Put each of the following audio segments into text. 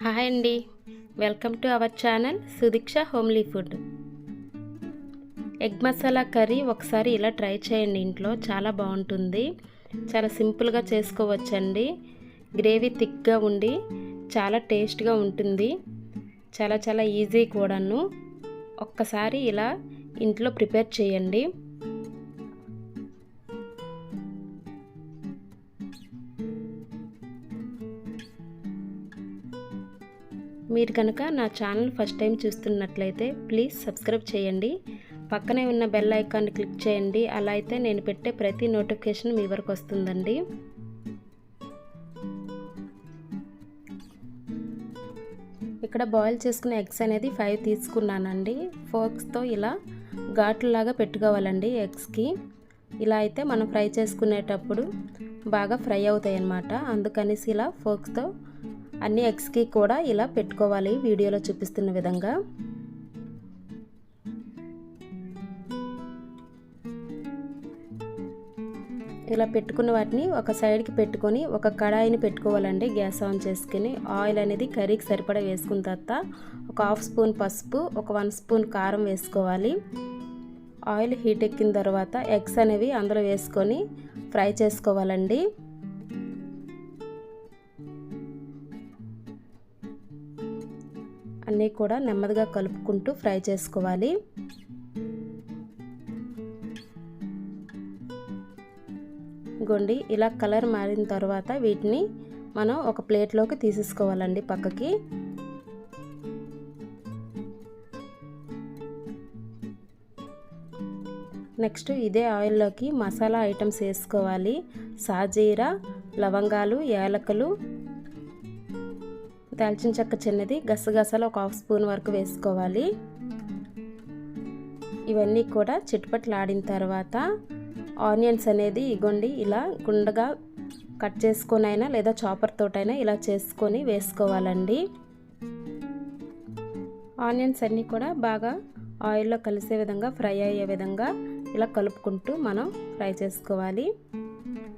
Hi అండి, welcome to our channel Sudiksha homely food. Egg masala curry ఒకసారి ఇలా ట్రై చేయండి. ఇంట్లో చాలా బాగుంటుంది. చాలా సింపుల్గా చేసుకోవచ్చండి. గ్రేవీ థిక్గా ఉండి చాలా టేస్ట్గా ఉంటుంది. చాలా ఈజీ కూడాను. ఒక్కసారి ఇలా ఇంట్లో ప్రిపేర్ చేయండి. మీరు కనుక నా ఛానల్ ఫస్ట్ టైం చూస్తున్నట్లయితే ప్లీజ్ సబ్స్క్రైబ్ చేయండి. పక్కనే ఉన్న బెల్ ఐకాన్ని క్లిక్ చేయండి. అలా అయితే నేను పెట్టే ప్రతి నోటిఫికేషన్ మీ వరకు వస్తుందండి. ఇక్కడ బాయిల్ చేసుకున్న ఎగ్స్ అనేది 5 తీసుకున్నానండి. ఫోర్క్స్తో ఇలా ఘాట్లులాగా పెట్టుకోవాలండి ఎగ్స్కి. ఇలా అయితే మనం ఫ్రై చేసుకునేటప్పుడు బాగా ఫ్రై అవుతాయి అన్నమాట. అందుకనేసి ఇలా ఫోర్క్స్తో అన్ని ఎగ్స్కి కూడా ఇలా పెట్టుకోవాలి, వీడియోలో చూపిస్తున్న విధంగా. ఇలా పెట్టుకున్న వాటిని ఒక సైడ్కి పెట్టుకొని ఒక కడాయిని పెట్టుకోవాలండి. గ్యాస్ ఆన్ చేసుకుని ఆయిల్ అనేది కర్రీకి సరిపడా వేసుకున్న తర్వాత ఒక 1/2 స్పూన్ పసుపు, ఒక 1 స్పూన్ కారం వేసుకోవాలి. ఆయిల్ హీట్ ఎక్కిన తర్వాత ఎగ్స్ అనేవి అందులో వేసుకొని ఫ్రై చేసుకోవాలండి. అన్నీ కూడా నెమ్మదిగా కలుపుకుంటూ ఫ్రై చేసుకోవాలి. గొండి ఇలా కలర్ మారిన తర్వాత వీటిని మనం ఒక ప్లేట్లోకి తీసేసుకోవాలండి పక్కకి. నెక్స్ట్ ఇదే ఆయిల్లోకి మసాలా ఐటమ్స్ వేసుకోవాలి. సాజీరా, లవంగాలు, యాలకులు, దాల్చిన చెక్క చిన్నది, గసగసాలు ఒక 1/2 స్పూన్ వరకు వేసుకోవాలి. ఇవన్నీ కూడా చిట్పట్లాడిన తర్వాత ఆనియన్స్ అనేది ఇగోండి ఇలా గుండగా కట్ చేసుకొని అయినా లేదా చాపర్ తోటైనా ఇలా చేసుకొని వేసుకోవాలండి. ఆనియన్స్ అన్నీ కూడా బాగా ఆయిల్లో కలిసే విధంగా ఫ్రై అయ్యే విధంగా ఇలా కలుపుకుంటూ మనం ఫ్రై చేసుకోవాలి.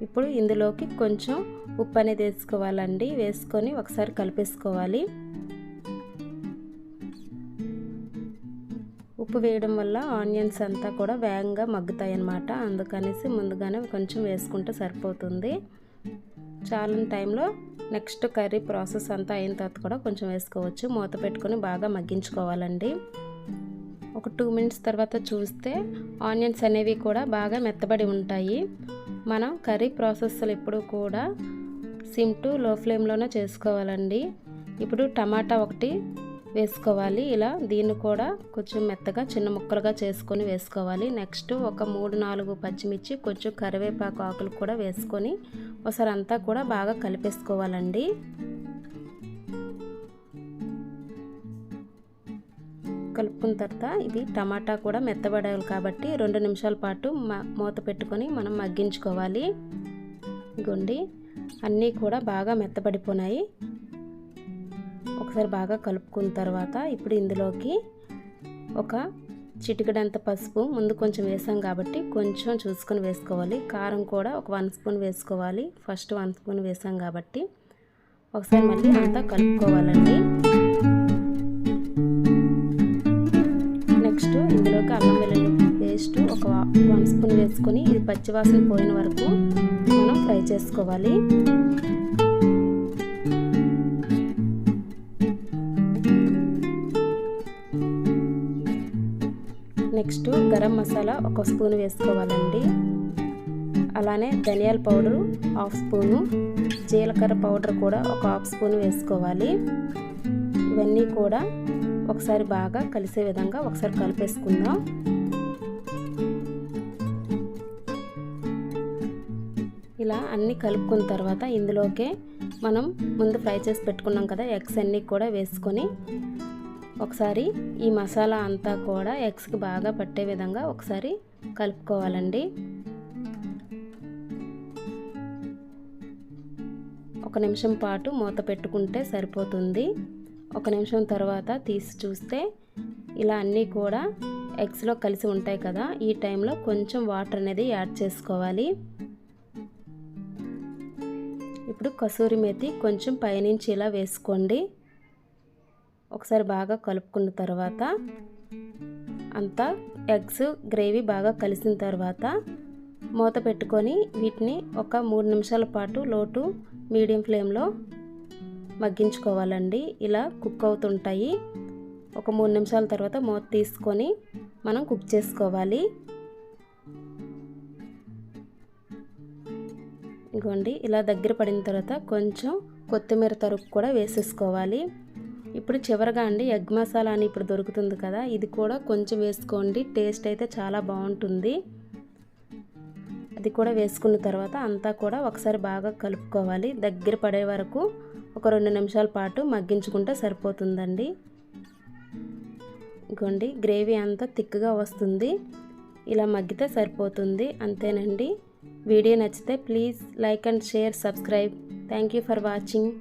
ఇప్పుడు ఇందులోకి కొంచెం ఉప్పు అనేది వేసుకోవాలండి. వేసుకొని ఒకసారి కలిపేసుకోవాలి. ఉప్పు వేయడం వల్ల ఆనియన్స్ అంతా కూడా వేగంగా మగ్గుతాయి అన్నమాట. అందుకనేసి ముందుగానే కొంచెం వేసుకుంటే సరిపోతుంది. చాలా టైంలో నెక్స్ట్ కర్రీ ప్రాసెస్ అంతా అయిన తర్వాత కూడా కొంచెం వేసుకోవచ్చు. మూత పెట్టుకొని బాగా మగ్గించుకోవాలండి. ఒక 2 మినిట్స్ తర్వాత చూస్తే ఆనియన్స్ అనేవి కూడా బాగా మెత్తబడి ఉంటాయి. మనం కర్రీ ప్రాసెస్లు ఎప్పుడు కూడా సిమ్ టు లో ఫ్లేమ్లోనే చేసుకోవాలండి. ఇప్పుడు టమాటా ఒకటి వేసుకోవాలి. ఇలా దీన్ని కూడా కొంచెం మెత్తగా చిన్న ముక్కలుగా చేసుకొని వేసుకోవాలి. నెక్స్ట్ ఒక 3-4 పచ్చిమిర్చి, కొంచెం కరివేపాకు ఆకులు కూడా వేసుకొని ఒకసారి అంతా కూడా బాగా కలిపేసుకోవాలండి. కలుపుకున్న తర్వాత ఇది టమాటా కూడా మెత్తబడాలి కాబట్టి 2 నిమిషాల పాటు మూత పెట్టుకొని మనం మగ్గించుకోవాలి. ఇగోండి అన్నీ కూడా బాగా మెత్తబడిపోయినాయి. ఒకసారి బాగా కలుపుకున్న తర్వాత ఇప్పుడు ఇందులోకి ఒక చిటికెడంత పసుపు, ముందు కొంచెం వేసాం కాబట్టి కొంచెం చూసుకొని వేసుకోవాలి. కారం కూడా ఒక 1 స్పూన్ వేసుకోవాలి. ఫస్ట్ 1 స్పూన్ వేసాం కాబట్టి ఒకసారి మళ్ళీ అంతా కలుపుకోవాలండి. నెక్స్ట్ ఇందులోకి అల్లం వెల్లుల్లి పేస్ట్ ఒక 1 స్పూన్ వేసుకొని ఇది పచ్చివాసన పోయిన వరకు మనం ఫ్రై చేసుకోవాలి. నెక్స్ట్ గరం మసాలా ఒక స్పూన్ వేసుకోవాలండి. అలానే ధనియాల పౌడరు 1/2 స్పూను, జీలకర్ర పౌడర్ కూడా ఒక 1/2 స్పూన్ వేసుకోవాలి. ఇవన్నీ కూడా ఒకసారి బాగా కలిసే విధంగా ఒకసారి కలిపేసుకుందాం. ఇలా అన్నీ కలుపుకున్న తర్వాత ఇందులోకే మనం ముందు ఫ్రై చేసి పెట్టుకున్నాం కదా ఎగ్స్ అన్నీ కూడా వేసుకొని ఒకసారి ఈ మసాలా అంతా కూడా ఎగ్స్కి బాగా పట్టే విధంగా ఒకసారి కలుపుకోవాలండి. 1 నిమిషం పాటు మూత పెట్టుకుంటే సరిపోతుంది. 1 నిమిషం తర్వాత తీసి చూస్తే ఇలా అన్నీ కూడా ఎగ్స్లో కలిసి ఉంటాయి కదా. ఈ టైంలో కొంచెం వాటర్ అనేది యాడ్ చేసుకోవాలి. ఇప్పుడు కసూరి మేతి కొంచెం పైనుంచి ఇలా వేసుకోండి. ఒకసారి బాగా కలుపుకున్న తర్వాత అంతా ఎగ్స్ గ్రేవీ బాగా కలిసిన తర్వాత మూత పెట్టుకొని వీటిని ఒక 3 నిమిషాల పాటు లో టు మీడియం ఫ్లేమ్లో మగ్గించుకోవాలండి. ఇలా కుక్ అవుతుంటాయి. ఒక 3 నిమిషాల తర్వాత మూత తీసుకొని మనం కుక్ చేసుకోవాలి. ఇదిగోండి ఇలా దగ్గర పడిన తర్వాత కొంచెం కొత్తిమీర తరుగు కూడా వేసేసుకోవాలి. ఇప్పుడు చివరగా అండి ఎగ్ మసాలా అని ఇప్పుడు దొరుకుతుంది కదా, ఇది కూడా కొంచెం వేసుకోండి. టేస్ట్ అయితే చాలా బాగుంటుంది. అది కూడా వేసుకున్న తర్వాత అంతా కూడా ఒకసారి బాగా కలుపుకోవాలి. దగ్గర పడే వరకు ఒక 2 నిమిషాల పాటు మగ్గించుకుంటే సరిపోతుందండి. ఇదిగోండి గ్రేవీ అంతా థిక్గా వస్తుంది. ఇలా మగ్గితే సరిపోతుంది. అంతేనండి. వీడియో నచ్చితే please like and share, subscribe. Thank you for watching.